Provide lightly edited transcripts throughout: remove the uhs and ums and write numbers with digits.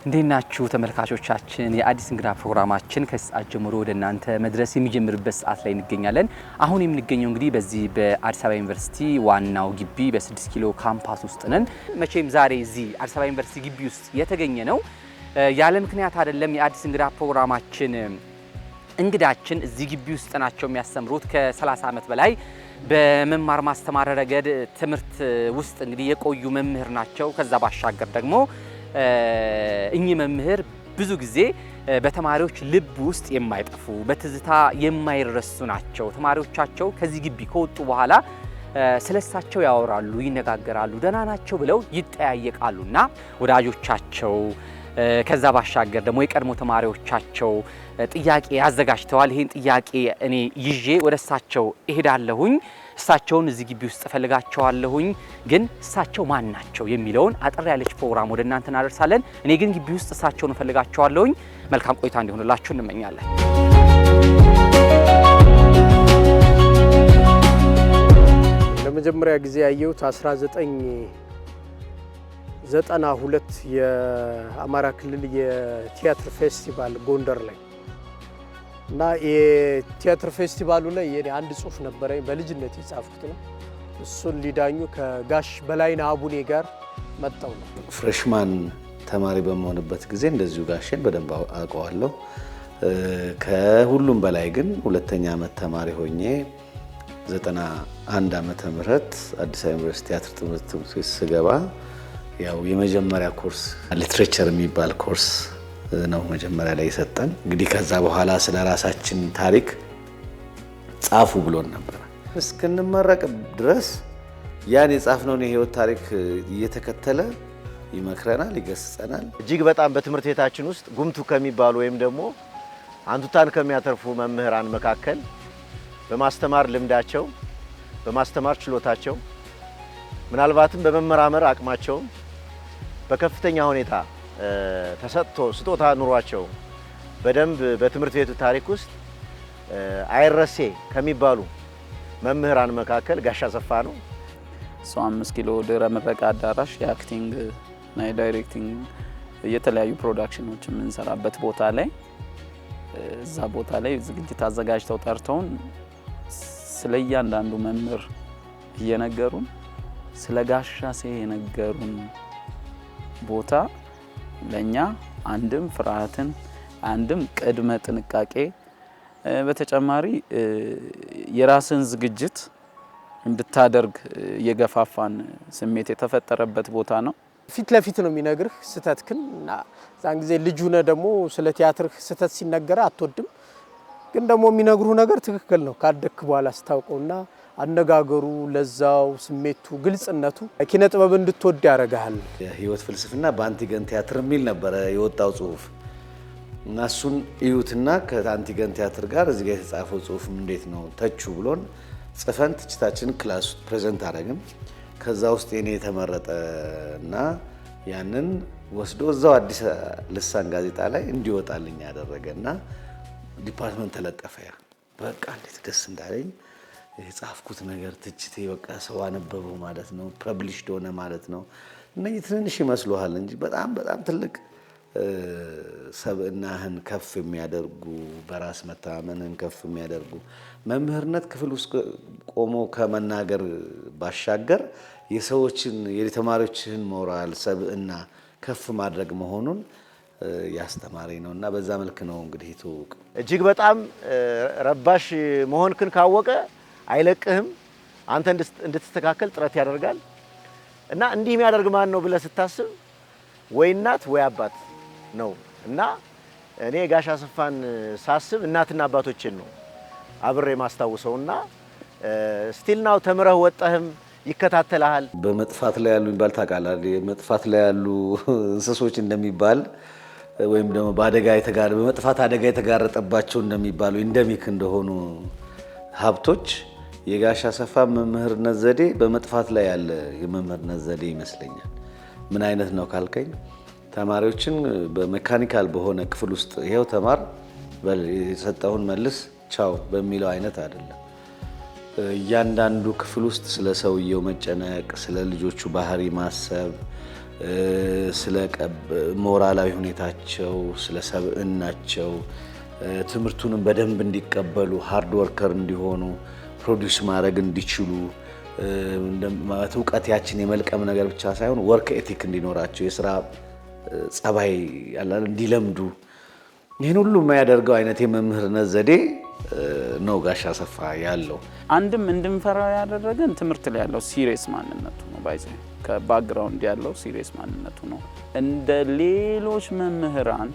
እንዴናችሁ ተመልካቾቻችን የአዲስ እንግዳ ፕሮግራማችን ከሰዓት ጀምሮ ወደናንተ መድረስ የሚጀምርበት ሰዓት ላይ እንገኛለን። አሁን የምንገኘው እንግዲህ በዚህ በአዲስ አበባ ዩኒቨርሲቲ ዋናው ግቢ በ6 ኪሎ ካምፓስ ውስጥ ነን። መቼም ዛሬ እዚህ አዲስ አበባ ዩኒቨርሲቲ ግቢ ውስጥ የተገኘ ነው ያለ ምክንያት አይደለም። የአዲስ እንግዳ ፕሮግራማችን እንግዳችን እዚህ ግቢ ውስጥ ናቸው የሚያስተምሩት ከ30 ዓመት በላይ በመማር ማስተማር ረገድ ትምህርት ውስጥ እንግዲህ የቆዩ መምህር ናቸው። ከዛ ባሻገር ደግሞ እኚህ መምህር ብዙ ጊዜ በተማሪዎች ልብ ውስጥ የማይጠፉ በትዝታ የማይረሱ ናቸው። ተማሪዎቻቸው ከዚህ ግቢ ከወጡ በኋላ ስለሳቸው ያወራሉ፣ ይነጋገራሉ፣ ደህና ናቸው ብለው ይጠያየቃሉና ወዳጆቻቸው ከዛ ባሻገር ደግሞ የቀድሞ ተማሪዎቻቸው ጥያቄ ያዘጋጅተዋል። ይሄን ጥያቄ እኔ ይዤ ወደሳቸው እሄዳለሁኝ። እሳቸውን እዚህ ግቢ ውስጥ ፈልጋቸዋለሁኝ። ግን እሳቸው ማን ናቸው የሚለውን አጥር ያለች ፕሮግራም ወደ እናንተ እናደርሳለን። እኔ ግን ግቢ ውስጥ እሳቸውን ፈልጋቸዋለሁኝ። መልካም ቆይታ እንዲሆንላችሁ እንመኛለን። ለመጀመሪያ ጊዜ ያየሁት 1992 የአማራ ክልል የቲያትር ፌስቲቫል ጎንደር ላይ እና የቲያትር ፌስቲቫሉ ላይ የኔ አንድ ጽሁፍ ነበረኝ በልጅነት የጻፍኩት ነው። እሱን ሊዳኙ ከጋሽ በላይነህ አቡኔ ጋር መጣው ነው። ፍሬሽማን ተማሪ በመሆንበት ጊዜ እንደዚሁ ጋሽን በደንብ አውቀዋለሁ። ከሁሉም በላይ ግን ሁለተኛ ዓመት ተማሪ ሆኜ 91 ዓመተ ምህረት አዲስ አበባ ዩኒቨርሲቲ ቲያትር ትምህርት ቤት ስገባ ያው የመጀመሪያ ኮርስ ሊትሬቸር የሚባል ኮርስ ነው መጀመሪያ ላይ የሰጠን። እንግዲህ ከዛ በኋላ ስለ ራሳችን ታሪክ ጻፉ ብሎን ነበር። እስክንመረቅ ድረስ ያን የጻፍነውን የህይወት ታሪክ እየተከተለ ይመክረናል፣ ይገስጸናል። እጅግ በጣም በትምህርት ቤታችን ውስጥ ጉምቱ ከሚባሉ ወይም ደግሞ አንቱታን ከሚያተርፉ መምህራን መካከል በማስተማር ልምዳቸው፣ በማስተማር ችሎታቸው፣ ምናልባትም በመመራመር አቅማቸው በከፍተኛ ሁኔታ ተሰጥቶ ስጦታ ኑሯቸው በደንብ በትምህርት ቤቱ ታሪክ ውስጥ አይረሴ ከሚባሉ መምህራን መካከል ጋሽ አሰፋ ነው። 5 ኪሎ ድህረ ምረቃ አዳራሽ የአክቲንግ እና የዳይሬክቲንግ የተለያዩ ፕሮዳክሽኖች የምንሰራበት ቦታ ላይ እዛ ቦታ ላይ ዝግጅት አዘጋጅተው ጠርተውን ስለ እያንዳንዱ መምህር እየነገሩን ስለ ጋሽ አሴ የነገሩን ቦታ ለኛ አንድም ፍርሃትን አንድም ቅድመ ጥንቃቄ በተጨማሪ የራስን ዝግጅት እንድታደርግ የገፋፋን ስሜት የተፈጠረበት ቦታ ነው። ፊት ለፊት ነው የሚነግርህ ስተትክን እና ዛን ጊዜ ልጅ ሆነ ደግሞ ስለ ቲያትር ስተት ሲነገር አትወድም። ግን ደግሞ የሚነግሩ ነገር ትክክል ነው ካደክ በኋላ ስታውቀውና አነጋገሩ፣ ለዛው፣ ስሜቱ፣ ግልጽነቱ ኪነ ጥበብ እንድትወድ ያደርጋል። የህይወት ፍልስፍና በአንቲገን ቲያትር የሚል ነበረ የወጣው ጽሁፍ እና እሱን እዩትና ከአንቲገን ቲያትር ጋር እዚህ ጋር የተጻፈው ጽሁፍ እንዴት ነው ተቹ ብሎን ጽፈን ትችታችን ክላስ ፕሬዘንት አደረግን። ከዛ ውስጥ የኔ የተመረጠ እና ያንን ወስዶ እዛው አዲስ ልሳን ጋዜጣ ላይ እንዲወጣልኝ ያደረገና ዲፓርትመንት ተለጠፈ። ያ በቃ እንዴት ደስ እንዳለኝ የጻፍኩት ነገር ትችቴ በቃ ሰው አነበበው ማለት ነው፣ ፐብሊሽድ ሆነ ማለት ነው። እነዚህ ትንንሽ ይመስሉሃል እንጂ በጣም በጣም ትልቅ ሰብእናህን ከፍ የሚያደርጉ በራስ መተማመንን ከፍ የሚያደርጉ መምህርነት ክፍል ውስጥ ቆሞ ከመናገር ባሻገር የሰዎችን የተማሪዎችን ሞራል ሰብእና ከፍ ማድረግ መሆኑን ያስተማረኝ ነውና በዛ መልክ ነው እንግዲህ ተውቅ። እጅግ በጣም ረባሽ መሆንክን ካወቀ አይለቅህም። አንተ እንድትስተካከል ጥረት ያደርጋል እና እንዲህ የሚያደርግ ማን ነው ብለህ ስታስብ ወይ እናት ወይ አባት ነው። እና እኔ ጋሽ አሰፋን ሳስብ እናትና አባቶችን ነው አብሬ ማስታውሰውና ስቲል ናው ተምረህ ወጣህም ይከታተላል። በመጥፋት ላይ ያሉ ይባል ታውቃለህ። በመጥፋት ላይ ያሉ እንስሶች እንደሚባል ወይም ደግሞ በመጥፋት አደጋ የተጋረጠባቸው እንደሚባሉ ኢንደሚክ እንደሆኑ ሀብቶች የጋሽ አሰፋ መምህርነት ዘዴ በመጥፋት ላይ ያለ የመምህርነት ዘዴ ይመስለኛል። ምን አይነት ነው ካልከኝ ተማሪዎችን በሜካኒካል በሆነ ክፍል ውስጥ ይሄው ተማር የሰጠውን መልስ ቻው በሚለው አይነት አይደለም። እያንዳንዱ ክፍል ውስጥ ስለ ሰውየው መጨነቅ፣ ስለ ልጆቹ ባህሪ ማሰብ፣ ስለ ሞራላዊ ሁኔታቸው፣ ስለ ሰብዕናቸው፣ ትምህርቱንም በደንብ እንዲቀበሉ፣ ሃርድ ወርከር እንዲሆኑ፣ ፕሮዲውስ ማድረግ እንዲችሉ፣ እውቀት ያችን የመልቀም ነገር ብቻ ሳይሆን ወርክ ኤቲክ እንዲኖራቸው፣ የስራ ጸባይ እንዲለምዱ፣ ይህን ሁሉ የሚያደርገው አይነት የመምህርነት ዘዴ ነው ጋሽ አሰፋ ያለው። አንድም እንድንፈራው ያደረገን ትምህርት ላይ ያለው ሲሪየስ ማንነቱ ነው። ባይዘ ከባክግራውንድ ያለው ሲሪየስ ማንነቱ ነው። እንደ ሌሎች መምህራን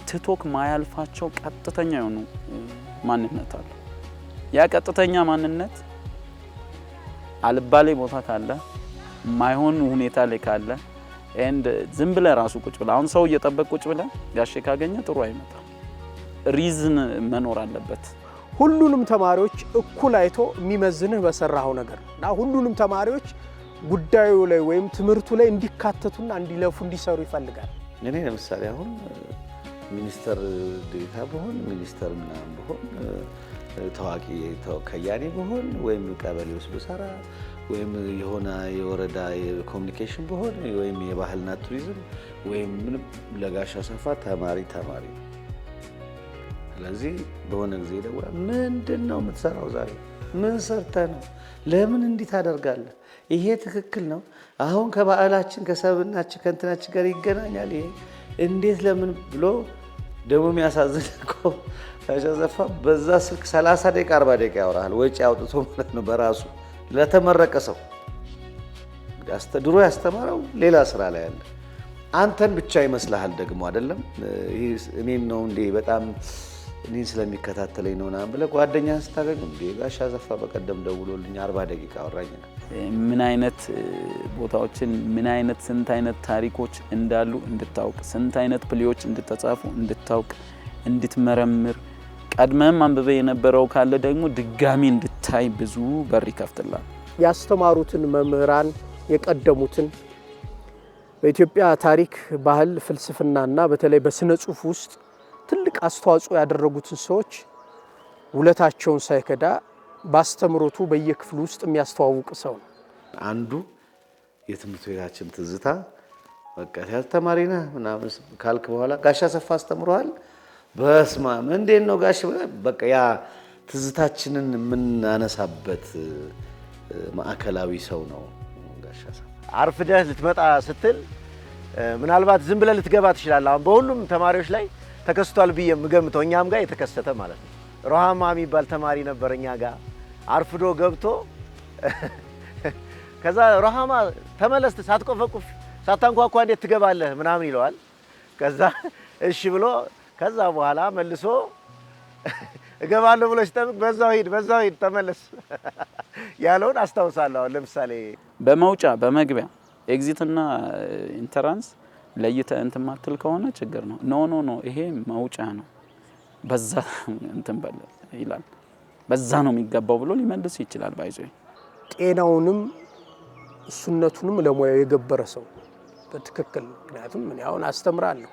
ትቶክ ማያልፋቸው ቀጥተኛ የሆኑ ማንነት አለ። ያ ቀጥተኛ ማንነት አልባሌ ቦታ ካለ ማይሆን ሁኔታ ላይ ካለ ኤንድ ዝም ብለ ራሱ ቁጭ ብለ አሁን ሰው እየጠበቅ ቁጭ ብለ ጋሼ ካገኘ ጥሩ አይመጣም። ሪዝን መኖር አለበት። ሁሉንም ተማሪዎች እኩል አይቶ የሚመዝንህ በሰራው ነገር እና ሁሉንም ተማሪዎች ጉዳዩ ላይ ወይም ትምህርቱ ላይ እንዲካተቱና እንዲለፉ እንዲሰሩ ይፈልጋል። እኔ ለምሳሌ አሁን ሚኒስተር ዴታ ብሆን ሚኒስተር ምናምን ብሆን ታዋቂ ከያኔ ብሆን ወይም ቀበሌ ውስጥ ብሰራ ወይም የሆነ የወረዳ የኮሙኒኬሽን ብሆን ወይም የባህልና ቱሪዝም ወይም ምንም ለጋሽ አሰፋ ተማሪ ስለዚህ በሆነ ጊዜ ደውላ ምንድነው የምትሰራው ዛሬ? ምን ሰርተህ ነው? ለምን እንዲህ ታደርጋለህ? ይሄ ትክክል ነው? አሁን ከባህላችን ከሰብናችን ከእንትናችን ጋር ይገናኛል ይሄ እንዴት ለምን ብሎ ደግሞ የሚያሳዝን እኮ ጋሽ አሰፋ በዛ ስልክ 30 ደቂቃ 40 ደቂቃ ያወራል። ወጪ አውጥቶ ማለት ነው በራሱ ለተመረቀ ሰው። ድሮ ያስተማረው ሌላ ስራ ላይ ያለ አንተን ብቻ ይመስልሃል ደግሞ አይደለም። እኔን ነው እንዴ በጣም እኔን ስለሚከታተለኝ ነው ምናምን ብለህ ጓደኛህን ስታገኝ እንዴ ጋሽ አሰፋ በቀደም ደውሎልኝ 40 ደቂቃ አወራኝ። ምን አይነት ቦታዎችን ምን አይነት ስንት አይነት ታሪኮች እንዳሉ እንድታውቅ፣ ስንት አይነት ፕሌዎች እንድተጻፉ እንድታውቅ፣ እንድትመረምር፣ ቀድመም አንብበ የነበረው ካለ ደግሞ ድጋሚ እንድታይ ብዙ በር ይከፍትላል። ያስተማሩትን መምህራን የቀደሙትን በኢትዮጵያ ታሪክ፣ ባህል፣ ፍልስፍናና በተለይ በስነ ጽሁፍ ውስጥ ትልቅ አስተዋጽኦ ያደረጉትን ሰዎች ውለታቸውን ሳይከዳ ባስተምሮቱ በየክፍሉ ውስጥ የሚያስተዋውቅ ሰው ነው። አንዱ የትምህርት ቤታችን ትዝታ በቃ ተማሪ ነህ ምናምን ካልክ በኋላ ጋሽ አሰፋ አስተምሯል። በስማ እንዴት ነው ጋሽ በቃ ያ ትዝታችንን የምናነሳበት ማዕከላዊ ሰው ነው ጋሽ አሰፋ። አርፍደህ ልትመጣ ስትል ምናልባት ዝም ብለህ ልትገባ ትችላለህ። አሁን በሁሉም ተማሪዎች ላይ ተከስቷል ብዬ የምገምተው እኛም ጋር የተከሰተ ማለት ነው። ሮሃማ የሚባል ተማሪ ነበር እኛ ጋር አርፍዶ ገብቶ ከዛ ሮሃማ ተመለስ ሳትቆፈቁፍ ሳታንኳኳ እንዴት ትገባለህ ምናምን ይለዋል። ከዛ እሺ ብሎ ከዛ በኋላ መልሶ እገባለሁ ብሎ ሲጠብቅ በዛው ሂድ ተመለስ ያለውን አስታውሳለሁ። አሁን ለምሳሌ በመውጫ በመግቢያ ኤግዚትና ኢንተራንስ ለይተህ እንትን ማትል ከሆነ ችግር ነው። ኖ ይሄ መውጫ ነው በዛ እንትን በለ ይላል። በዛ ነው የሚገባው ብሎ ሊመልስ ይችላል። ባይዞ ጤናውንም እሱነቱንም ለሙያው የገበረ ሰው በትክክል። ምክንያቱም እኔ አሁን አስተምራለሁ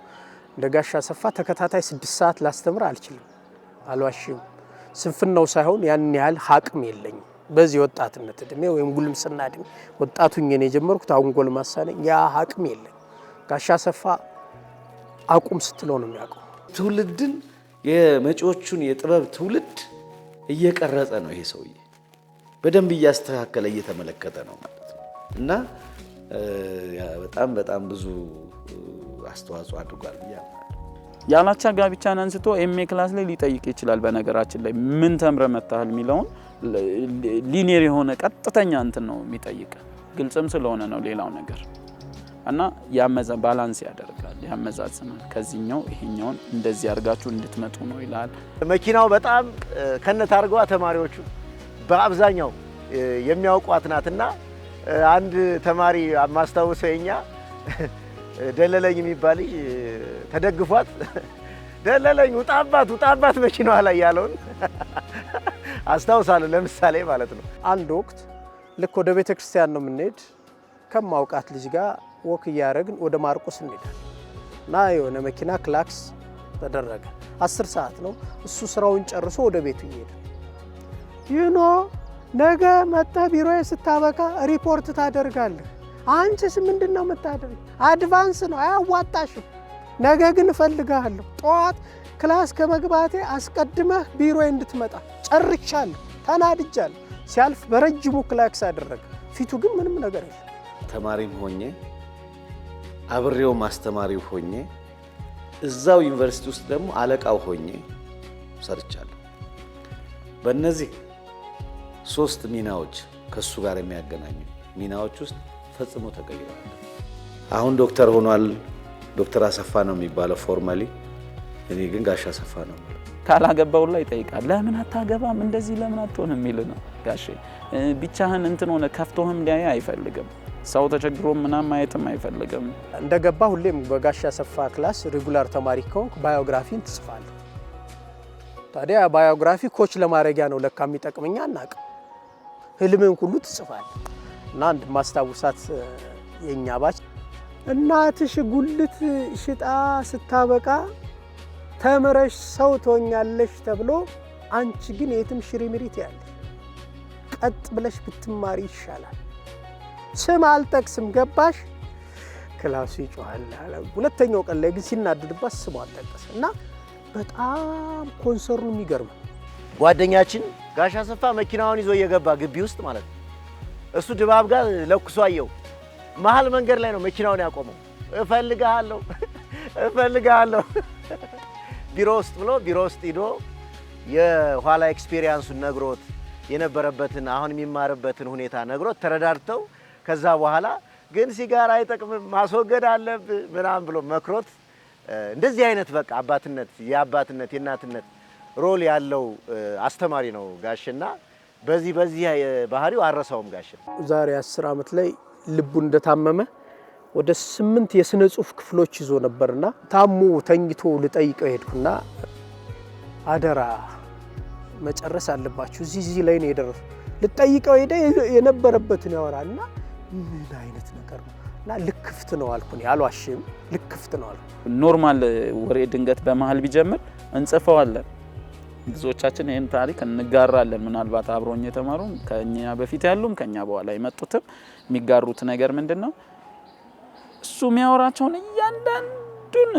እንደ ጋሽ አሰፋ ተከታታይ 6 ሰዓት ላስተምር አልችልም፣ አልዋሽም። ስንፍናው ሳይሆን ያን ያህል አቅም የለኝም። በዚህ ወጣትነት እድሜ ወይም ጉልምስና እድሜ ወጣቱኝ እኔ የጀመርኩት አሁን ጎልማሳ ነኝ። ያ አቅም የለኝ። ጋሽ አሰፋ አቁም ስትለው ነው የሚያውቀው። ትውልድን የመጪዎቹን የጥበብ ትውልድ እየቀረጸ ነው ይሄ ሰውዬ። በደንብ እያስተካከለ እየተመለከተ ነው ማለት ነው። እና በጣም ብዙ አስተዋጽኦ አድርጓል ብያለሁ። ያላቻ ጋብቻን አንስቶ ኤምኤ ክላስ ላይ ሊጠይቅ ይችላል። በነገራችን ላይ ምን ተምረ መጣል የሚለውን ሊኒየር የሆነ ቀጥተኛ እንትን ነው የሚጠይቅ። ግልጽም ስለሆነ ነው ሌላው ነገር እና ባላንስ ያደርጋል፣ ያመዛዝናል። ከዚህኛው ይሄኛውን እንደዚህ አድርጋችሁ እንድትመጡ ነው ይላል። መኪናው በጣም ከነት አድርገዋ ተማሪዎቹ በአብዛኛው የሚያውቋት ናትና አንድ ተማሪ ማስታወሰው የኛ ደለለኝ የሚባል ተደግፏት ደለለኝ ውጣባት መኪናዋ ላይ ያለውን አስታውሳለሁ። ለምሳሌ ማለት ነው አንድ ወቅት ልክ ወደ ቤተ ክርስቲያን ነው የምንሄድ ከማውቃት ልጅ ጋር ወክ እያደረግን ወደ ማርቆስ እንሄዳለን እና የሆነ መኪና ክላክስ ተደረገ። 10 ሰዓት ነው እሱ ስራውን ጨርሶ ወደ ቤቱ ይሄድ። ነገ መጥተህ ቢሮዬ ስታበቃ ሪፖርት ታደርጋለህ። አንቺስ ምንድነው የምታደርግ? አድቫንስ ነው አያዋጣሽም። ነገ ግን እፈልግሃለሁ። ጠዋት ክላስ ከመግባቴ አስቀድመህ ቢሮዬ እንድትመጣ ጨርቻለሁ። ተናድጃለሁ። ሲያልፍ በረጅሙ ክላክስ አደረገ። ፊቱ ግን ምንም ነገር የለም። ተማሪም ሆኜ አብሬው ማስተማሪው ሆኜ እዛው ዩኒቨርሲቲ ውስጥ ደግሞ አለቃው ሆኜ ሰርቻለሁ። በእነዚህ 3 ሚናዎች ከሱ ጋር የሚያገናኙ ሚናዎች ውስጥ ፈጽሞ ተቀይረዋል። አሁን ዶክተር ሆኗል። ዶክተር አሰፋ ነው የሚባለው ፎርማሊ። እኔ ግን ጋሽ አሰፋ ነው። ካላገባው ላይ ይጠይቃል። ለምን አታገባም እንደዚህ ለምን አትሆንም የሚል ነው ጋሼ። ብቻህን እንትን ሆነ ከፍቶህም ሊያይ አይፈልግም። ሰው ተቸግሮ ምናምን ማየትም አይፈልግም። እንደገባ ሁሌም በጋሽ አሰፋ ክላስ ሬጉላር ተማሪ ከሆንክ ባዮግራፊን ትጽፋለህ። ታዲያ ባዮግራፊ ኮች ለማድረጊያ ነው ለካ የሚጠቅመኛ እናቅ ህልምን ሁሉ ትጽፋለህ። እና አንድ ማስታወሳት የኛ ባች እናትሽ ጉልት ሽጣ ስታበቃ ተምረሽ ሰው ትሆኛለሽ ተብሎ አንቺ ግን የትም ሽሪምሪት ያለሽ ቀጥ ብለሽ ብትማሪ ይሻላል። ስም አልጠቅስም ገባሽ? ክላሱ ይጮሃል። ሁለተኛው ቀን ላይ ግን ሲናደድባት ስሙ አልጠቀሰ እና በጣም ኮንሰርኑ የሚገርም ጓደኛችን ጋሽ አሰፋ መኪናውን ይዞ እየገባ ግቢ ውስጥ ማለት ነው። እሱ ድባብ ጋር ለኩሶ አየው። መሀል መንገድ ላይ ነው መኪናውን ያቆመው። እፈልግሃለሁ ቢሮ ውስጥ ብሎ ቢሮ ውስጥ ሂዶ የኋላ ኤክስፒሪየንሱን ነግሮት የነበረበትን አሁን የሚማርበትን ሁኔታ ነግሮት ተረዳድተው ከዛ በኋላ ግን ሲጋራ አይጠቅምም ማስወገድ አለብህ ምናምን ብሎ መክሮት እንደዚህ አይነት በቃ አባትነት የእናትነት ሮል ያለው አስተማሪ ነው ጋሽና በዚህ ባህሪው አረሳውም ጋሽ። ዛሬ 10 ዓመት ላይ ልቡ እንደታመመ ወደ 8 የስነ ጽሁፍ ክፍሎች ይዞ ነበርና ታሙ ተኝቶ ልጠይቀው ሄድኩና አደራ መጨረስ አለባችሁ እዚህ ላይ ነው የደረሰው። ልጠይቀው ሄደ የነበረበትን ያወራልና ምን አይነት ነገር ነው እና ልክፍት ነው አልኩኝ። ያልዋሽም ልክፍት ነው አልኩ። ኖርማል ወሬ ድንገት በመሃል ቢጀምር እንጽፈዋለን። ብዙዎቻችን ይሄን ታሪክ እንጋራለን። ምናልባት አብሮኝ የተማሩ ከኛ በፊት ያሉም ከኛ በኋላ የመጡትም የሚጋሩት ነገር ምንድነው? እሱ የሚያወራቸውን እያንዳንዱን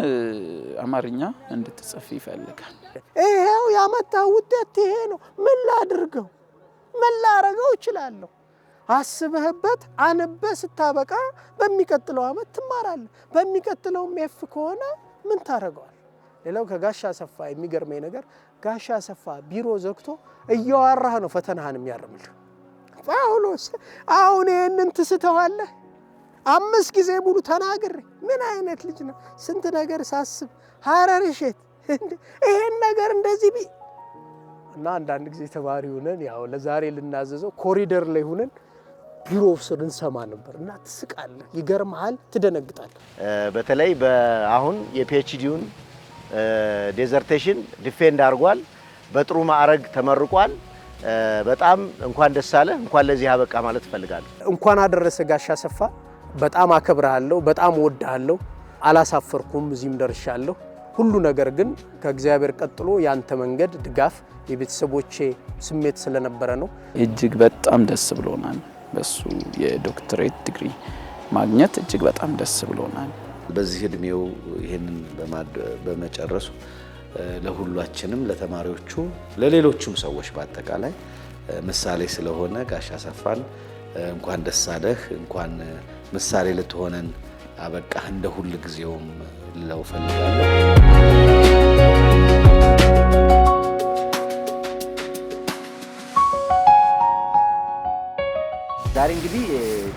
አማርኛ እንድትጽፍ ይፈልጋል። ይሄው ያመጣው ውጤት ይሄ ነው። ምን ላድርገው? ምን ላረገው እችላለሁ? አስበህበት አንበህ ስታበቃ በሚቀጥለው አመት ትማራለህ። በሚቀጥለው ኤፍ ከሆነ ምን ታረጋዋል? ሌላው ከጋሽ አሰፋ የሚገርመኝ ነገር ጋሽ አሰፋ ቢሮ ዘግቶ እያወራህ ነው ፈተናህን የሚያርምልህ። ጳውሎስ አሁን ይሄንን ትስተዋለህ? 5 ጊዜ ሙሉ ተናግሬ ምን አይነት ልጅ ነው? ስንት ነገር ሳስብ ሐረር እሸት ይሄን ነገር እንደዚህ እና አንዳንድ ጊዜ ተማሪ ሆነን ያው ለዛሬ ልናዘዘው ኮሪደር ላይ ሆነን ቢሮ ውስጥ እንሰማ ነበር እና ትስቃለህ፣ ይገርምሃል፣ ትደነግጣለህ። በተለይ አሁን የፒኤችዲውን ዲዘርቴሽን ዲፌንድ አድርጓል። በጥሩ ማዕረግ ተመርቋል። በጣም እንኳን ደስ አለ፣ እንኳን ለዚህ አበቃ ማለት እፈልጋለሁ። እንኳን አደረሰ ጋሽ አሰፋ። በጣም አከብራለሁ፣ በጣም ወዳለሁ። አላሳፈርኩም፣ እዚህም ደርሻለሁ። ሁሉ ነገር ግን ከእግዚአብሔር ቀጥሎ ያንተ መንገድ ድጋፍ የቤተሰቦቼ ስሜት ስለነበረ ነው። እጅግ በጣም ደስ ብሎናል። በሱ የዶክትሬት ዲግሪ ማግኘት እጅግ በጣም ደስ ብሎናል። በዚህ እድሜው ይሄንን በመጨረሱ ለሁላችንም ለተማሪዎቹ ለሌሎችም ሰዎች በአጠቃላይ ምሳሌ ስለሆነ ጋሽ አሰፋን እንኳን ደስ አለህ፣ እንኳን ምሳሌ ልትሆነን አበቃህ እንደ ሁሉ ጊዜውም ልለው ፈልጋለሁ። ዛሬ እንግዲህ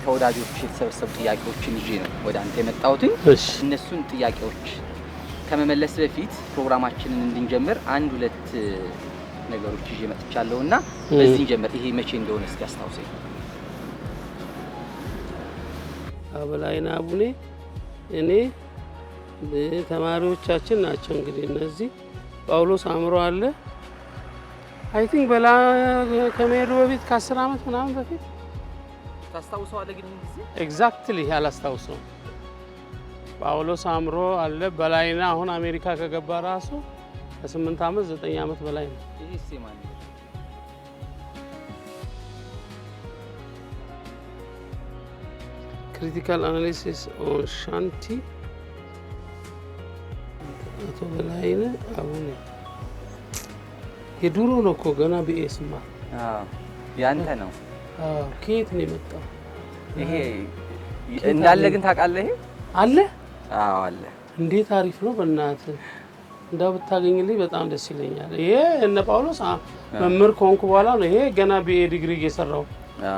ተወዳጆች የተሰበሰቡ ጥያቄዎችን ይዤ ነው ወደ አንተ የመጣሁት። እነሱን ጥያቄዎች ከመመለስ በፊት ፕሮግራማችንን እንድንጀምር 1-2 ነገሮች ይዤ መጥቻለሁና በዚህ እንጀምር። ይሄ መቼ እንደሆነ እስኪ አስታውሰኝ። አበላይና አቡኔ እኔ ተማሪዎቻችን ናቸው። እንግዲህ እነዚህ ጳውሎስ አምሮ አለ አይ ቲንክ በላ ከመሄዱ በፊት ከ10 ዓመት ምናምን በፊት ታስታውሰዋለህ? ግን ጊዜ ኤግዛክትሊ አላስታውሰውም። ጳውሎስ አምሮ አለ በላይና አሁን አሜሪካ ከገባ ራሱ ከ8 ዓመት 9 ዓመት በላይ ነው። ይሄ ማለት ክሪቲካል አናሊሲስ ኦን ሻንቲ አቶ በላይነህ አቡነ የድሮ ነው እኮ ገና ቢኤስማ ያንተ ነው። ከየት ነው የመጣው ይሄ? እንዳለ ግን ታውቃለህ? ይሄ አለ? አዎ አለ። እንዴት አሪፍ ነው በእናትህ። እንዳው ብታገኝልኝ በጣም ደስ ይለኛል። ይሄ እነ ጳውሎስ መምህር ከሆንኩ በኋላ ነው። ይሄ ገና ቢኤ ዲግሪ እየሰራው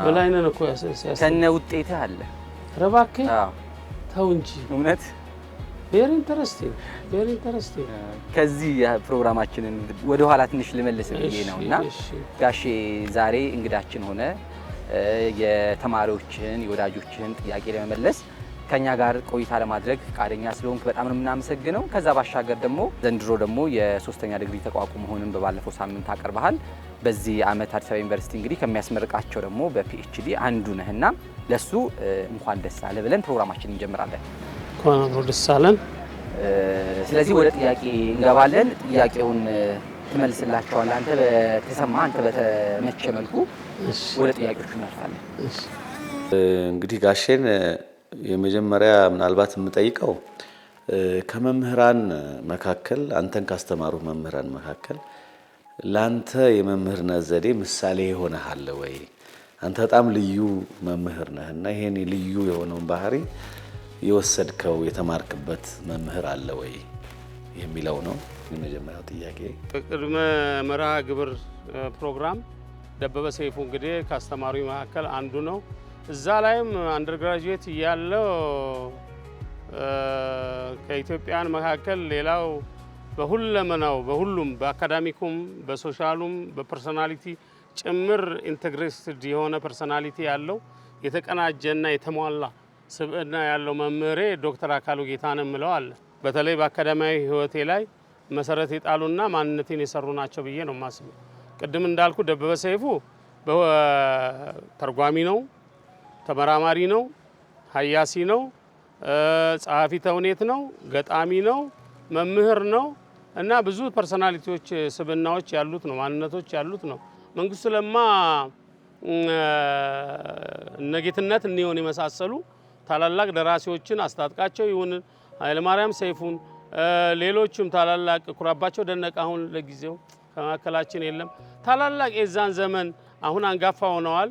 በላይነህ እኮ ያሰሰ ከነ ውጤትህ አለ። ኧረ እባክህ አዎ ተው እንጂ እውነት ቬሪ ኢንተረስቲንግ ቬሪ ኢንተረስቲንግ። ከዚህ ፕሮግራማችንን ወደ ኋላ ትንሽ ልመልስ ብዬ ነውና ጋሼ ዛሬ እንግዳችን ሆነ የተማሪዎችን የወዳጆችን ጥያቄ ለመመለስ ከኛ ጋር ቆይታ ለማድረግ ፈቃደኛ ስለሆንክ በጣም ነው የምናመሰግነው። ከዛ ባሻገር ደግሞ ዘንድሮ ደግሞ የሶስተኛ ዲግሪ ተቋቁሞ መሆኑን በባለፈው ሳምንት አቀርበሃል። በዚህ ዓመት አዲስ አበባ ዩኒቨርሲቲ እንግዲህ ከሚያስመርቃቸው ደግሞ በፒኤችዲ አንዱ ነህና ለሱ እንኳን ደስ አለ ብለን ፕሮግራማችንን እንጀምራለን። እንኳን አብሮ ደስ አለን። ስለዚህ ወደ ጥያቄ እንገባለን። ጥያቄውን ትመልስላቸዋለህ አንተ በተሰማ አንተ በተመቸ መልኩ ወደ ጥያቄዎቹ እናልፋለን። እንግዲህ ጋሼን የመጀመሪያ ምናልባት የምጠይቀው ከመምህራን መካከል አንተን ካስተማሩ መምህራን መካከል ላንተ የመምህርነት ዘዴ ምሳሌ ይሆናል ወይ? አንተ በጣም ልዩ መምህር ነህና ይሄን ልዩ የሆነውን ባህሪ የወሰድከው የተማርክበት መምህር አለ ወይ የሚለው ነው የመጀመሪያው ጥያቄ። ቅድመ መርሃ ግብር ፕሮግራም ደበበ ሰይፉ እንግዲህ ካስተማሪ መካከል አንዱ ነው። እዛ ላይም አንደርግራጁዌት እያለው ከኢትዮጵያን መካከል ሌላው በሁለመናው በሁሉም በአካዳሚኩም በሶሻሉም በፐርሶናሊቲ ጭምር ኢንተግሬትድ የሆነ ፐርሶናሊቲ ያለው የተቀናጀና የተሟላ ስብዕና ያለው መምህሬ ዶክተር አካሉ ጌታነህ ምለው አለ። በተለይ በአካዳሚያዊ ህይወቴ ላይ መሰረት የጣሉና ማንነቴን የሰሩ ናቸው ብዬ ነው የማስበው። ቅድም እንዳልኩ ደበበ ሰይፉ ተርጓሚ ነው፣ ተመራማሪ ነው፣ ሀያሲ ነው፣ ጸሐፊ ተውኔት ነው፣ ገጣሚ ነው፣ መምህር ነው እና ብዙ ፐርሶናሊቲዎች ስብዕናዎች ያሉት ነው፣ ማንነቶች ያሉት ነው። መንግስቱ ለማ እነጌትነት እንየውን የመሳሰሉ ታላላቅ ደራሲዎችን አስታጥቃቸው ይሁን ኃይለማርያም ሰይፉን ሌሎችም ታላላቅ ኩራባቸው ደነቀ አሁን ለጊዜው ከማከላችን የለም። ታላላቅ የዛን ዘመን አሁን አንጋፋ ሆነዋል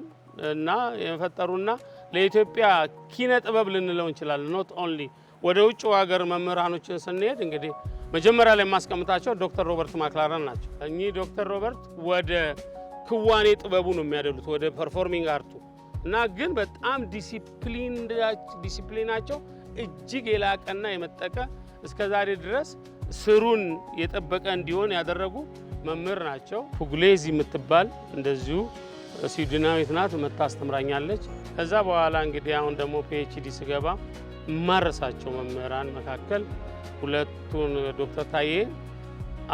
እና የፈጠሩና ለኢትዮጵያ ኪነ ጥበብ ልንለው እንችላለን። ኖት ኦንሊ ወደ ውጭ ሀገር መምህራኖችን ስንሄድ እንግዲህ መጀመሪያ ላይ የማስቀምጣቸው ዶክተር ሮበርት ማክላረን ናቸው። እኚህ ዶክተር ሮበርት ወደ ክዋኔ ጥበቡ ነው የሚያደሉት፣ ወደ ፐርፎርሚንግ አርቱ እና ግን በጣም ዲሲፕሊናቸው እጅግ የላቀና የመጠቀ እስከዛሬ ድረስ ስሩን የጠበቀ እንዲሆን ያደረጉ መምህር ናቸው። ፑግሌዚ የምትባል እንደዚሁ ስዊድናዊት ናት፣ መታ አስተምራኛለች። ከዛ በኋላ እንግዲህ አሁን ደግሞ ፒኤችዲ ስገባ የማረሳቸው መምህራን መካከል ሁለቱን ዶክተር ታዬ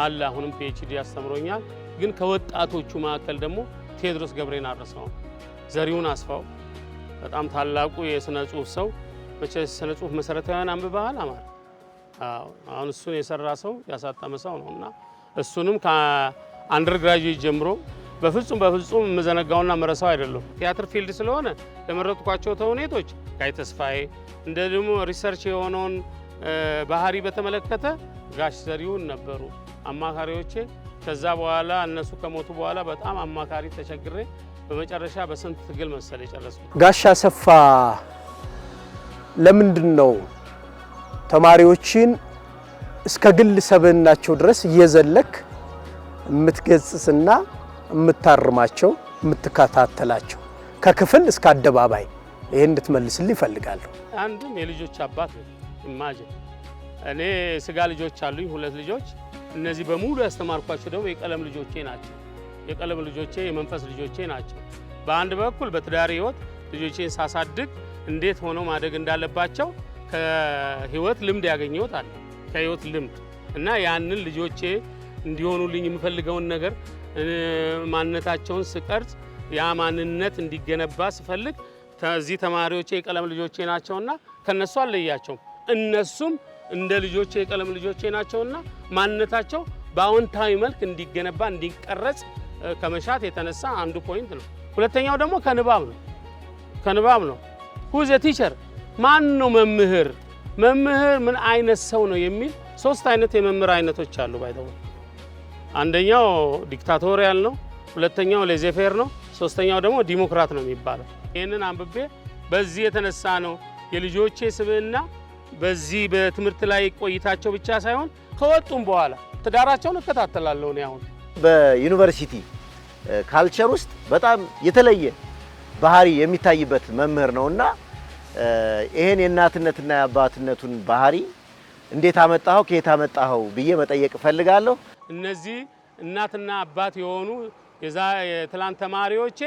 አለ አሁንም ፒኤችዲ አስተምሮኛል። ግን ከወጣቶቹ መካከል ደግሞ ቴዎድሮስ ገብሬን አረሳው። ዘሪሁን አስፋው በጣም ታላቁ የስነ ጽሁፍ ሰው መቼ ስነ ጽሁፍ መሰረታዊያን አንብበሃል አማር? አሁን እሱን የሰራ ሰው ያሳተመ ሰው ነውና እሱንም ከአንደርግራጁዌት ጀምሮ በፍጹም የምዘነጋውና መረሳው አይደለም። ቲያትር ፊልድ ስለሆነ ለመረጥኳቸው ተውኔቶች ጋይ ተስፋዬ እንደ ደግሞ ሪሰርች የሆነውን ባህሪ በተመለከተ ጋሽ ዘሪሁን ነበሩ አማካሪዎቼ። ከዛ በኋላ እነሱ ከሞቱ በኋላ በጣም አማካሪ ተቸግሬ በመጨረሻ በስንት ትግል መሰለ የጨረስኩት። ጋሽ አሰፋ ለምንድን ነው ተማሪዎችን እስከ ግል ሰብዕናቸው ድረስ እየዘለክ የምትገጽጽና የምታርማቸው የምትከታተላቸው ከክፍል እስከ አደባባይ? ይሄን እንድትመልስልኝ እፈልጋለሁ። አንድም የልጆች አባት ነው። ኢማጂን እኔ ስጋ ልጆች አሉኝ፣ 2 ልጆች። እነዚህ በሙሉ ያስተማርኳቸው ደግሞ የቀለም ልጆቼ ናቸው። የቀለም ልጆቼ የመንፈስ ልጆቼ ናቸው። በአንድ በኩል በትዳር ህይወት ልጆቼን ሳሳድግ እንዴት ሆነው ማደግ እንዳለባቸው ከህይወት ልምድ ያገኘሁት አለ። ከህይወት ልምድ እና ያንን ልጆቼ እንዲሆኑልኝ የምፈልገውን ነገር ማንነታቸውን ስቀርጽ ያ ማንነት እንዲገነባ ስፈልግ እዚህ ተማሪዎቼ የቀለም ልጆቼ ናቸውና ከነሱ አለያቸውም። እነሱም እንደ ልጆቼ የቀለም ልጆቼ ናቸውና ማንነታቸው በአዎንታዊ መልክ እንዲገነባ እንዲቀረጽ ከመሻት የተነሳ አንዱ ፖይንት ነው። ሁለተኛው ደግሞ ከንባብ ነው። ሁ ዘ ቲቸር ማን ነው መምህር? መምህር ምን አይነት ሰው ነው የሚል 3 አይነት የመምህር አይነቶች አሉ ባይተው። አንደኛው ዲክታቶሪያል ነው፣ ሁለተኛው ሌዜፌር ነው፣ ሶስተኛው ደግሞ ዲሞክራት ነው የሚባለው። ይሄንን አንብቤ በዚህ የተነሳ ነው የልጆቼ ስብዕና በዚህ በትምህርት ላይ ቆይታቸው ብቻ ሳይሆን ከወጡም በኋላ ትዳራቸውን እከታተላለሁ። እኔ አሁን በዩኒቨርሲቲ ካልቸር ውስጥ በጣም የተለየ ባህሪ የሚታይበት መምህር ነውና ይሄን የእናትነትና የአባትነቱን ባህሪ እንዴት አመጣኸው ከየት አመጣኸው ብዬ መጠየቅ እፈልጋለሁ። እነዚህ እናትና አባት የሆኑ የትላንት ተማሪዎቼ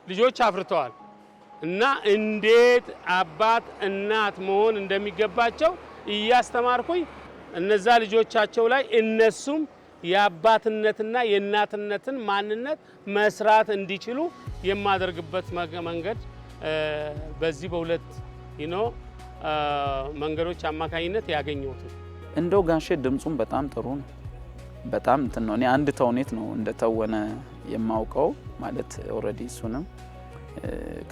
ልጆች አፍርተዋል እና እንዴት አባት እናት መሆን እንደሚገባቸው እያስተማርኩኝ እነዛ ልጆቻቸው ላይ እነሱም የአባትነትና የእናትነትን ማንነት መስራት እንዲችሉ የማደርግበት መንገድ በዚህ በሁለት መንገዶች አማካኝነት ያገኘሁት። እንደው ጋሼ ድምጹም በጣም ጥሩ ነው። በጣም እንትን ነው። እኔ አንድ ተውኔት ነው እንደተወነ የማውቀው ማለት ኦልሬዲ እሱንም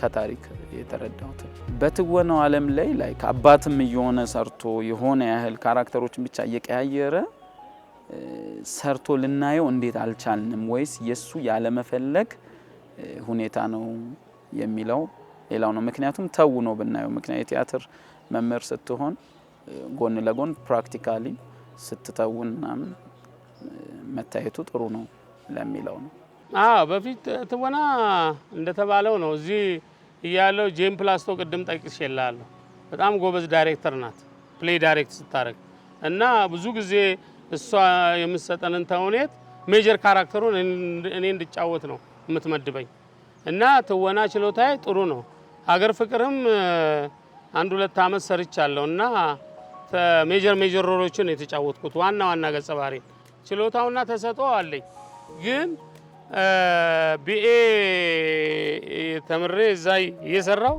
ከታሪክ የተረዳሁት። በትወናው ዓለም ላይ አባትም እየሆነ ሰርቶ የሆነ ያህል ካራክተሮችን ብቻ እየቀያየረ ሰርቶ ልናየው እንዴት አልቻልንም? ወይስ የሱ ያለመፈለግ ሁኔታ ነው የሚለው ሌላው ነው። ምክንያቱም ተውኖ ብናየው ምክንያት የቲያትር መምህር ስትሆን ጎን ለጎን ፕራክቲካሊ ስትተውን ምናምን መታየቱ ጥሩ ነው ለሚለው ነው። በፊት ትወና እንደተባለው ነው። እዚህ እያለው ጄም ፕላስቶ ቅድም ጠቅሼልሃለሁ። በጣም ጎበዝ ዳይሬክተር ናት ፕሌይ ዳይሬክት ስታደርግ እና ብዙ ጊዜ እሷ የምትሰጠንን ተውኔት ሜጀር ካራክተሩን እኔ እንድጫወት ነው የምትመድበኝ እና ትወና ችሎታዬ ጥሩ ነው። ሀገር ፍቅርም 1-2 አመት ሰርቻለሁ እና ሜጀር ሮሎችን የተጫወትኩት ዋና ገጸ ባህሪ ችሎታውና ተሰጥኦ አለኝ። ግን ቢኤ ተምሬ እዛ እየሰራው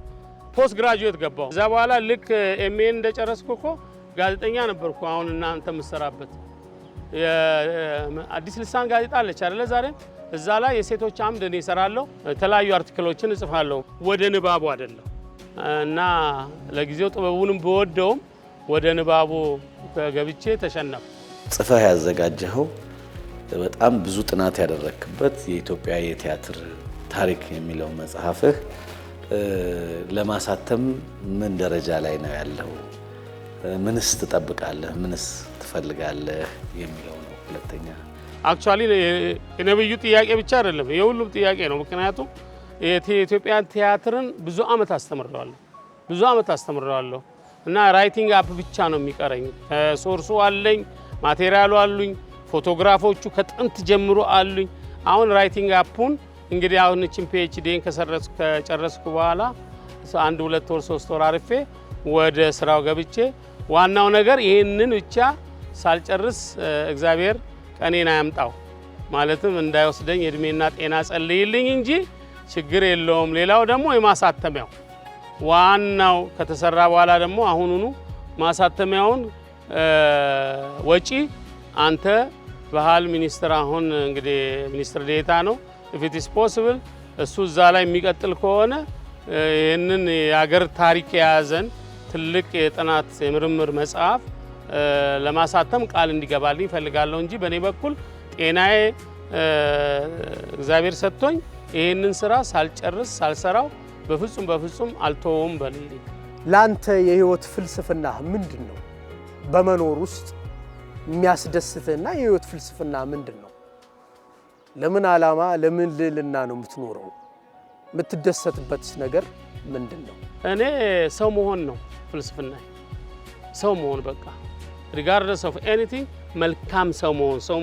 ፖስት ግራጁዌት ገባው። እዛ በኋላ ልክ ኤምኤን እንደጨረስኩ እኮ ጋዜጠኛ ነበርኩ። አሁን እናንተ የምትሰራበት አዲስ ልሳን ጋዜጣ አለች አይደለ? ዛሬ እዛ ላይ የሴቶች አምድ እኔ እሰራለሁ። የተለያዩ አርቲክሎችን እጽፋለሁ። ወደ ንባቡ አይደለም እና ለጊዜው ጥበቡንም በወደውም ወደ ንባቡ ገብቼ ተሸነፍ። ጽፈህ ያዘጋጀኸው በጣም ብዙ ጥናት ያደረክበት የኢትዮጵያ የቲያትር ታሪክ የሚለው መጽሐፍህ ለማሳተም ምን ደረጃ ላይ ነው ያለው? ምንስ ትጠብቃለህ? ምንስ ትፈልጋለህ የሚለው ነው። ሁለተኛ አክቹአሊ የነብዩ ጥያቄ ብቻ አይደለም፣ የሁሉም ጥያቄ ነው። ምክንያቱም የኢትዮጵያን ቲያትርን ብዙ አመት አስተምረዋለሁ እና ራይቲንግ አፕ ብቻ ነው የሚቀረኝ። ሶርሱ አለኝ፣ ማቴሪያሉ አሉኝ፣ ፎቶግራፎቹ ከጥንት ጀምሮ አሉኝ። አሁን ራይቲንግ አፑን እንግዲህ አሁን እቺን ፒኤችዲን ከጨረስኩ በኋላ 1-2 ወር 3 ወር አርፌ ወደ ስራው ገብቼ ዋናው ነገር ይህንን ብቻ ሳልጨርስ እግዚአብሔር ቀኔን አያምጣው ማለትም እንዳይወስደኝ እድሜና ጤና ጸልይልኝ እንጂ ችግር የለውም። ሌላው ደግሞ የማሳተሚያው ዋናው ከተሰራ በኋላ ደግሞ አሁኑኑ ማሳተሚያውን ወጪ አንተ ባህል ሚኒስትር አሁን እንግዲህ ሚኒስትር ዴታ ነው if it is possible እሱ እዛ ላይ የሚቀጥል ከሆነ ይህንን የሀገር ታሪክ የያዘን ትልቅ የጥናት የምርምር መጽሐፍ ለማሳተም ቃል እንዲገባልኝ ፈልጋለሁ እንጂ በኔ በኩል ጤናዬ እግዚአብሔር ሰጥቶኝ ይህንን ስራ ሳልጨርስ ሳልሰራው በፍጹም አልተወውም በልልኝ። ላንተ የህይወት ፍልስፍና ምንድን ነው? በመኖር ውስጥ የሚያስደስትህና የህይወት ፍልስፍና ምንድን ነው? ለምን ዓላማ ለምን ልዕልና ነው የምትኖረው? የምትደሰትበትስ ነገር ምንድን ነው? እኔ ሰው መሆን ነው ፍልስፍና። ሰው መሆን በቃ regardless of anything መልካም ሰው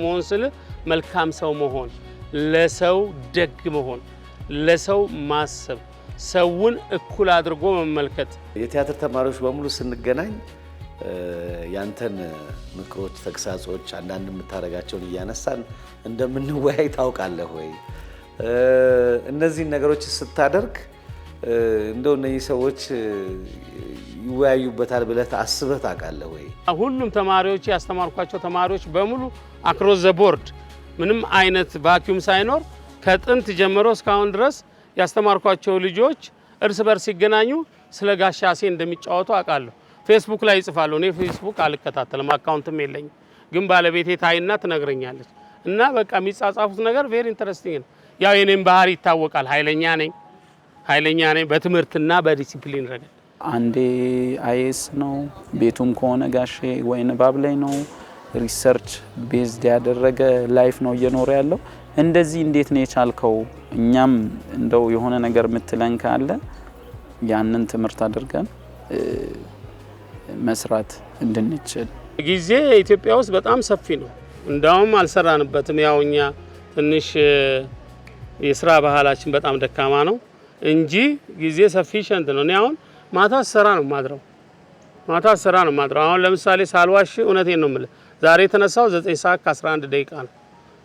መሆን ስል መልካም ሰው መሆን፣ ለሰው ደግ መሆን፣ ለሰው ማሰብ፣ ሰውን እኩል አድርጎ መመልከት። የቲያትር ተማሪዎች በሙሉ ስንገናኝ ያንተን ምክሮች፣ ተግሳጾች፣ አንዳንድ የምታደርጋቸውን እያነሳን እንደምንወያይ ታውቃለህ ወይ? እነዚህን ነገሮች ስታደርግ እንደው እነዚህ ሰዎች ይወያዩበታል ብለህ አስበህ ታውቃለህ ወይ? ሁሉም ተማሪዎች ያስተማርኳቸው ተማሪዎች በሙሉ አክሮስ ዘ ቦርድ ምንም አይነት ቫኪዩም ሳይኖር ከጥንት ጀምሮ እስካሁን ድረስ ያስተማርኳቸው ልጆች እርስ በርስ ሲገናኙ ስለ ጋሻሴ እንደሚጫወቱ አውቃለሁ። ፌስቡክ ላይ ይጽፋሉ። እኔ ፌስቡክ አልከታተልም፣ አካውንትም የለኝም። ግን ባለቤቴ ታይና ትነግረኛለች። እና በቃ የሚጻጻፉት ነገር ቬሪ ኢንተረስቲንግ ነው። ያው የኔም ባህሪ ይታወቃል። ኃይለኛ ነኝ በትምህርትና በዲሲፕሊን ረገድ። አንዴ አይኤስ ነው፣ ቤቱም ከሆነ ጋሼ ወይ ንባብ ላይ ነው። ሪሰርች ቤዝድ ያደረገ ላይፍ ነው እየኖረ ያለው። እንደዚህ እንዴት ነው የቻልከው? እኛም እንደው የሆነ ነገር ምትለን ካለ ያንን ትምህርት አድርገን መስራት እንድንችል። ጊዜ ኢትዮጵያ ውስጥ በጣም ሰፊ ነው። እንዳውም አልሰራንበትም። ያው እኛ ትንሽ የስራ ባህላችን በጣም ደካማ ነው እንጂ ጊዜ ሰፊሸንት ነው። እኔ አሁን ማታ ስራ ነው ማድረው። አሁን ለምሳሌ ሳልዋሽ እውነቴን ነው የምልህ። ዛሬ የተነሳው 9 ሰዓት ከ11 ደቂቃ ነው።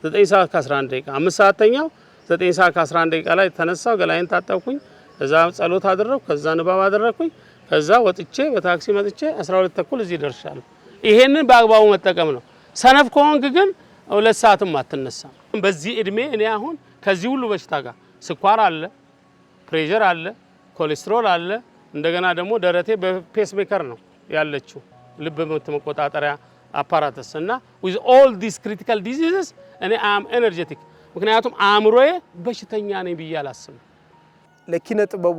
9 ሰዓት ከ11 ደቂቃ 5 ሰዓት ተኛው። 9 ሰዓት ከ11 ደቂቃ ላይ ተነሳው፣ ገላይን ታጠብኩኝ፣ ከዛ ጸሎት አደረኩ፣ ከዛ ንባብ አደረኩኝ፣ ከዛ ወጥቼ በታክሲ መጥቼ 12 ተኩል እዚህ ደርሻለሁ። ይሄንን በአግባቡ መጠቀም ነው። ሰነፍ ከሆንክ ግን 2 ሰዓትም አትነሳም። በዚህ እድሜ እኔ አሁን ከዚህ ሁሉ በሽታ ጋር ስኳር አለ፣ ፕሬሸር አለ፣ ኮሌስትሮል አለ። እንደገና ደግሞ ደረቴ በፔስ ሜከር ነው ያለችው ልብ ምት መቆጣጠሪያ አፓራተስ እና with all these critical diseases እኔ am energetic። ምክንያቱም አእምሮዬ በሽተኛ ነኝ ብዬ አላስብም። ለኪነ ጥበቡ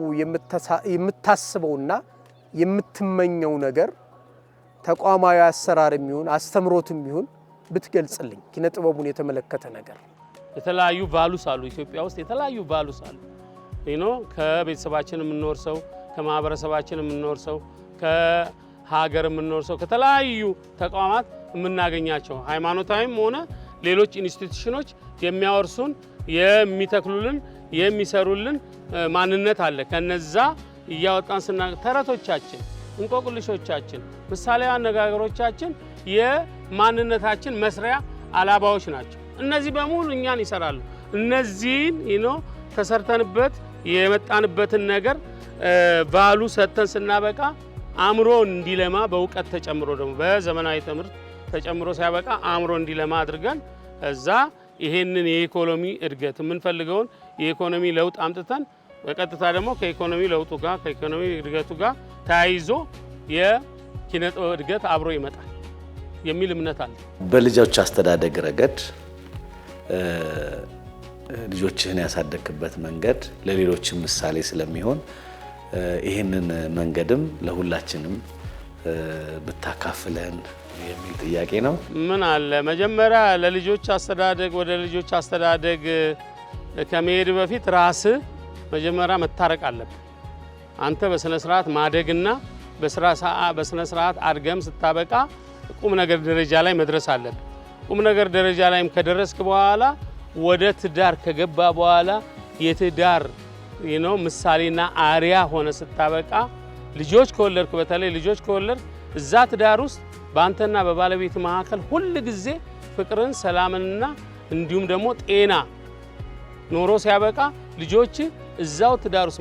የምታስበውና የምትመኘው ነገር ተቋማዊ አሰራርም ይሁን አስተምሮትም ይሁን ብትገልጽልኝ። ኪነ ጥበቡን የተመለከተ ነገር የተለያዩ ቫሉስ አሉ። ኢትዮጵያ ውስጥ የተለያዩ ቫሉስ አሉ። ከቤተሰባችን የምንወርሰው፣ ከማህበረሰባችን የምንወርሰው፣ ከሀገር የምንወርሰው፣ ከተለያዩ ተቋማት የምናገኛቸው ሃይማኖታዊም ሆነ ሌሎች ኢንስቲትዩሽኖች የሚያወርሱን፣ የሚተክሉልን፣ የሚሰሩልን ማንነት አለ። ከነዛ እያወጣን ተረቶቻችን፣ እንቆቅልሾቻችን፣ ምሳሌያዊ አነጋገሮቻችን የማንነታችን መስሪያ አላባዎች ናቸው። እነዚህ በሙሉ እኛን ይሰራሉ። እነዚህን ተሰርተንበት የመጣንበትን ነገር ቫሉ ሰጥተን ስናበቃ አእምሮ እንዲለማ በእውቀት ተጨምሮ ደግሞ በዘመናዊ ትምህርት ተጨምሮ ሲያበቃ አእምሮ እንዲለማ አድርገን እዛ ይሄንን የኢኮኖሚ እድገት የምንፈልገውን የኢኮኖሚ ለውጥ አምጥተን በቀጥታ ደግሞ ከኢኮኖሚ ለውጡ ጋር ከኢኮኖሚ እድገቱ ጋር ተያይዞ የኪነ ጥበብ እድገት አብሮ ይመጣል የሚል እምነት አለ። በልጆች አስተዳደግ ረገድ ልጆችህን ያሳደግክበት መንገድ ለሌሎችም ምሳሌ ስለሚሆን ይህንን መንገድም ለሁላችንም ብታካፍለን የሚል ጥያቄ ነው። ምን አለ መጀመሪያ ለልጆች አስተዳደግ ወደ ልጆች አስተዳደግ ከመሄድ በፊት ራስህ መጀመሪያ መታረቅ አለብህ። አንተ በስነ ስርዓት ማደግና በስነ ስርዓት አድገም ስታበቃ ቁም ነገር ደረጃ ላይ መድረስ አለብህ። ቁም ነገር ደረጃ ላይም ከደረስክ በኋላ ወደ ትዳር ከገባ በኋላ የትዳር ምሳሌና አሪያ ሆነ ስታበቃ ልጆች ከወለድክ በተለይ ልጆች ከወለድክ እዛ ትዳር ውስጥ በአንተና በባለቤት መካከል ሁሉ ጊዜ ፍቅርን፣ ሰላምንና እንዲሁም ደግሞ ጤና ኖሮ ሲያበቃ ልጆች እዛው ትዳር ውስጥ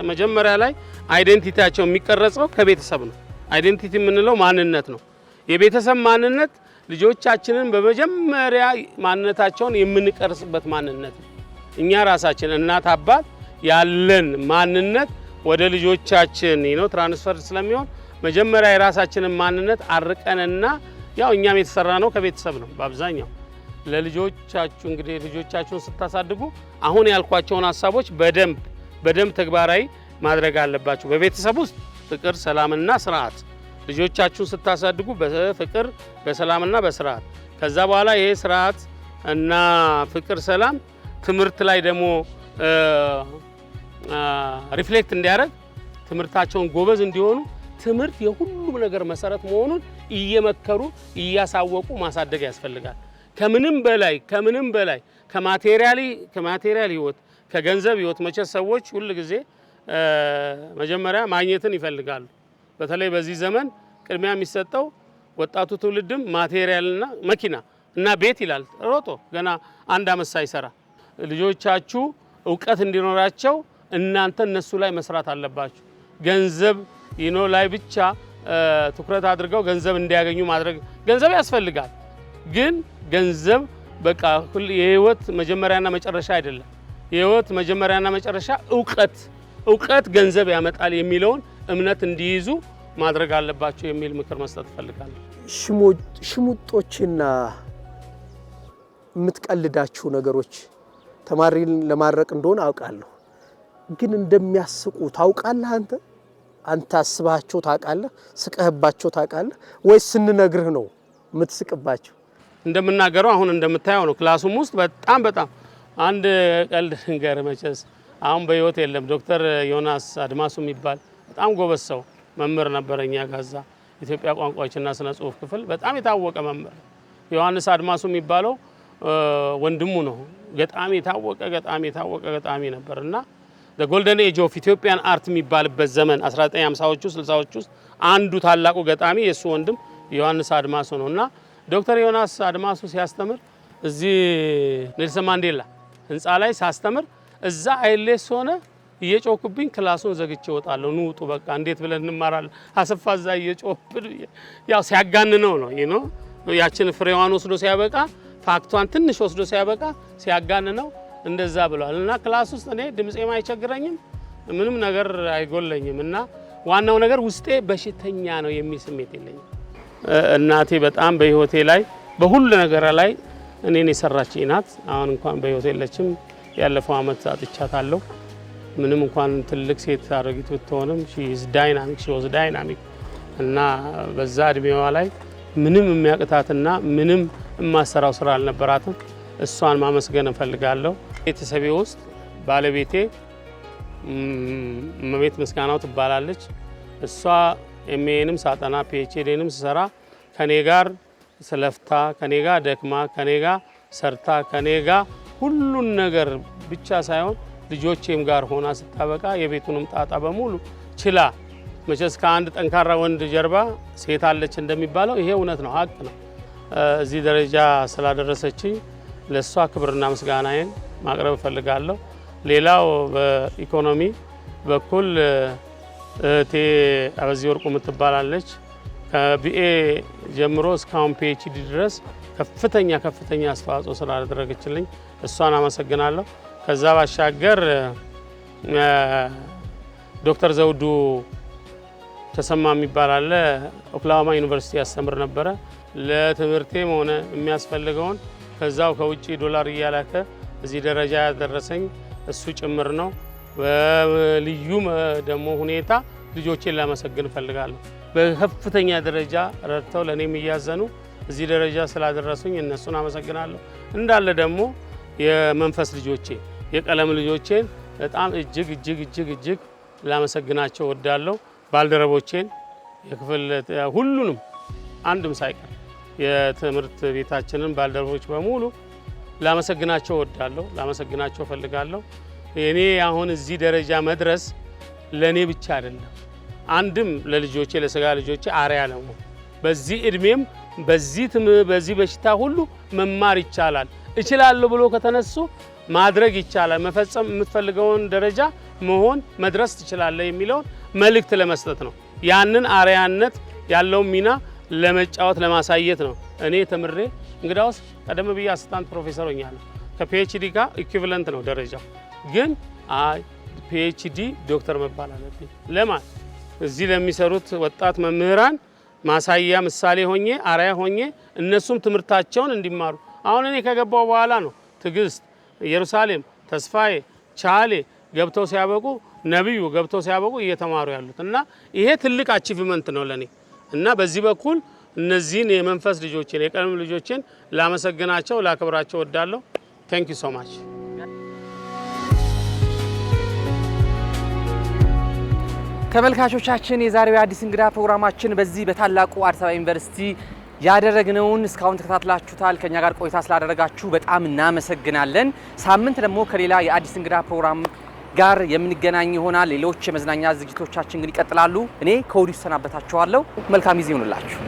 መጀመሪያ ላይ አይዴንቲቲያቸው የሚቀረጸው ከቤተሰብ ነው። አይዴንቲቲ የምንለው ማንነት ነው። የቤተሰብ ማንነት ልጆቻችንን በመጀመሪያ ማንነታቸውን የምንቀርጽበት ማንነት ነው። እኛ ራሳችን እናት አባት ያለን ማንነት ወደ ልጆቻችን ትራንስፈር ስለሚሆን መጀመሪያ የራሳችንን ማንነት አርቀንና ያው እኛም የተሰራ ነው ከቤተሰብ ነው በአብዛኛው። ለልጆቻችሁ እንግዲህ ልጆቻችሁን ስታሳድጉ አሁን ያልኳቸውን ሐሳቦች በደንብ ተግባራዊ ማድረግ አለባችሁ። በቤተሰብ ውስጥ ፍቅር፣ ሰላምና ስርዓት ልጆቻችሁን ስታሳድጉ በፍቅር በሰላምና በስርዓት ከዛ በኋላ ይሄ ስርዓት እና ፍቅር ሰላም ትምህርት ላይ ደግሞ ሪፍሌክት እንዲያደርግ ትምህርታቸውን ጎበዝ እንዲሆኑ ትምህርት የሁሉም ነገር መሰረት መሆኑን እየመከሩ እያሳወቁ ማሳደግ ያስፈልጋል። ከምንም በላይ ከማቴሪያል ህይወት ከገንዘብ ህይወት መቼ ሰዎች ሁሉ ጊዜ መጀመሪያ ማግኘትን ይፈልጋሉ። በተለይ በዚህ ዘመን ቅድሚያ የሚሰጠው ወጣቱ ትውልድም ማቴሪያልና መኪና እና ቤት ይላል ሮጦ ገና አንድ አመት ሳይሰራ። ልጆቻችሁ እውቀት እንዲኖራቸው እናንተ እነሱ ላይ መስራት አለባችሁ። ገንዘብ ላይ ብቻ ትኩረት አድርገው ገንዘብ እንዲያገኙ ማድረግ ገንዘብ ያስፈልጋል። ግን ገንዘብ በቃ የህይወት መጀመሪያና መጨረሻ አይደለም። የህይወት መጀመሪያና መጨረሻ እውቀት ገንዘብ ያመጣል የሚለውን እምነት እንዲይዙ ማድረግ አለባቸው የሚል ምክር መስጠት ፈልጋለሁ። ሽሙጦችና የምትቀልዳቸው ነገሮች ተማሪን ለማረቅ እንደሆነ አውቃለሁ፣ ግን እንደሚያስቁ ታውቃለህ? አንተ አስባቸው ታውቃለህ? ስቀህባቸው ታውቃለህ ወይስ ስንነግርህ ነው የምትስቅባቸው? እንደምናገረው አሁን እንደምታየው ነው። ክላሱም ውስጥ በጣም አንድ ቀልድ ንገር መቼስ አሁን በህይወት የለም። ዶክተር ዮናስ አድማሱ የሚባል በጣም ጎበዝ ሰው መምህር ነበረኛ ጋዛ ኢትዮጵያ ቋንቋዎችና ስነ ጽሁፍ ክፍል በጣም የታወቀ መምህር። ዮሐንስ አድማሱ የሚባለው ወንድሙ ነው። ገጣሚ የታወቀ ገጣሚ ነበርና the golden age of Ethiopian art የሚባልበት ዘመን 1950ዎቹ 60ዎቹ ውስጥ አንዱ ታላቁ ገጣሚ የሱ ወንድም ዮሐንስ አድማሱ ነውና ዶክተር ዮናስ አድማሱ ሲያስተምር እዚህ ኔልሰን ማንዴላ ህንጻ ላይ ሲያስተምር እዛ አይሌስ ሆነ እየጮኩብኝ ክላሱን ዘግቼ ወጣለሁ። ንውጡ በቃ እንዴት ብለን እንማራለን? አሰፋ እዛ እየጮህብን ያው ሲያጋንነው ነው ያችን ፍሬዋን ወስዶ ሲያበቃ ፋክቷን ትንሽ ወስዶ ሲያበቃ ሲያጋንነው እንደዛ ብሏል። እና ክላስ ውስጥ እኔ ድምጼም አይቸግረኝም ምንም ነገር አይጎለኝም እና ዋናው ነገር ውስጤ በሽተኛ ነው የሚል ስሜት የለኝም። እናቴ በጣም በህይወቴ ላይ በሁሉ ነገር ላይ እኔን የሰራችኝ ናት። አሁን እንኳን በህይወቴ የለችም። ያለፈው አመት አጥቻታለሁ። ምንም እንኳን ትልቅ ሴት አረጊት ብትሆንም she was dynamic እና በዛ እድሜዋ ላይ ምንም የሚያቅታትና ምንም የማሰራው ስራ አልነበራትም። እሷን ማመስገን እፈልጋለሁ። ቤተሰቤ ውስጥ ባለቤቴ እመቤት ምስጋናው ትባላለች። እሷ ኤምኤንም ሳጠና ፒኤችዲንም ስሰራ ከኔ ጋር ስለፍታ ከኔ ጋር ደክማ ከኔ ጋር ሰርታ ከኔ ጋር ሁሉን ነገር ብቻ ሳይሆን ልጆቼም ጋር ሆና ስታበቃ የቤቱንም ጣጣ በሙሉ ችላ መቼስ ከአንድ ጠንካራ ወንድ ጀርባ ሴት አለች እንደሚባለው ይሄ እውነት ነው፣ ሀቅ ነው። እዚህ ደረጃ ስላደረሰችኝ ለሷ ክብርና ምስጋናዬን ማቅረብ እፈልጋለሁ። ሌላው በኢኮኖሚ በኩል እቴ አበዚህ ወርቁ የምትባላለች ከቢኤ ጀምሮ እስካሁን ፒኤችዲ ድረስ ከፍተኛ አስተዋጽኦ ስላደረገችልኝ እሷን አመሰግናለሁ። ከዛ ባሻገር ዶክተር ዘውዱ ተሰማ የሚባል አለ ኦክላሆማ ዩኒቨርሲቲ ያስተምር ነበረ። ለትምህርቴም ሆነ የሚያስፈልገውን ከዛው ከውጪ ዶላር እያላከ እዚህ ደረጃ ያደረሰኝ እሱ ጭምር ነው። በልዩ ደግሞ ሁኔታ ልጆቼን ላመሰግን እፈልጋለሁ። በከፍተኛ ደረጃ ረድተው ለኔም እያዘኑ እዚህ ደረጃ ስላደረሱኝ እነሱን አመሰግናለሁ። እንዳለ ደግሞ የመንፈስ ልጆቼ የቀለም ልጆቼን በጣም እጅግ ላመሰግናቸው ወዳለሁ። ባልደረቦቼን የክፍል ሁሉንም አንድም ሳይቀር የትምህርት ቤታችንን ባልደረቦች በሙሉ ላመሰግናቸው ወዳለሁ፣ ላመሰግናቸው ፈልጋለሁ። እኔ አሁን እዚህ ደረጃ መድረስ ለኔ ብቻ አይደለም፣ አንድም ለልጆቼ ለስጋ ልጆቼ አርአያ ነው። በዚህ እድሜም በዚህ በሽታ ሁሉ መማር ይቻላል፣ እችላለሁ ብሎ ከተነሱ ማድረግ ይቻላል፣ መፈጸም የምትፈልገውን ደረጃ መሆን መድረስ ትችላለህ የሚለውን መልእክት ለመስጠት ነው። ያንን አርአያነት ያለው ሚና ለመጫወት ለማሳየት ነው። እኔ ተምሬ እንግዳውስ ቀደም ብዬ አሲስታንት ፕሮፌሰር ሆኛለሁ። ከፒኤችዲ ጋር ኢኩቪለንት ነው ደረጃው፣ ግን ፒኤችዲ ዶክተር መባል አለብኝ። ለማን እዚህ ለሚሰሩት ወጣት መምህራን ማሳያ ምሳሌ ሆኜ አርአያ ሆኜ እነሱም ትምህርታቸውን እንዲማሩ። አሁን እኔ ከገባው በኋላ ነው ትግስት፣ ኢየሩሳሌም፣ ተስፋዬ፣ ቻሌ ገብተው ሲያበቁ ነብዩ ገብተው ሲያበቁ እየተማሩ ያሉት እና ይሄ ትልቅ አቺቭመንት ነው ለኔ እና በዚህ በኩል እነዚህን የመንፈስ ልጆችን የቀለም ልጆችን ላመሰግናቸው ላክብራቸው ወዳለሁ። ታንክ ዩ ሶ ማች። ተመልካቾቻችን የዛሬው አዲስ እንግዳ ፕሮግራማችን በዚህ በታላቁ አዲስ አበባ ዩኒቨርሲቲ ያደረግነውን እስካሁን ተከታትላችሁታል። ከኛ ጋር ቆይታ ስላደረጋችሁ በጣም እናመሰግናለን። ሳምንት ደግሞ ከሌላ የአዲስ እንግዳ ፕሮግራም ጋር የምንገናኝ ይሆናል። ሌሎች የመዝናኛ ዝግጅቶቻችን ግን ይቀጥላሉ። እኔ ከወዲሁ ሰናበታችኋለሁ። መልካም ጊዜ ይሁንላችሁ።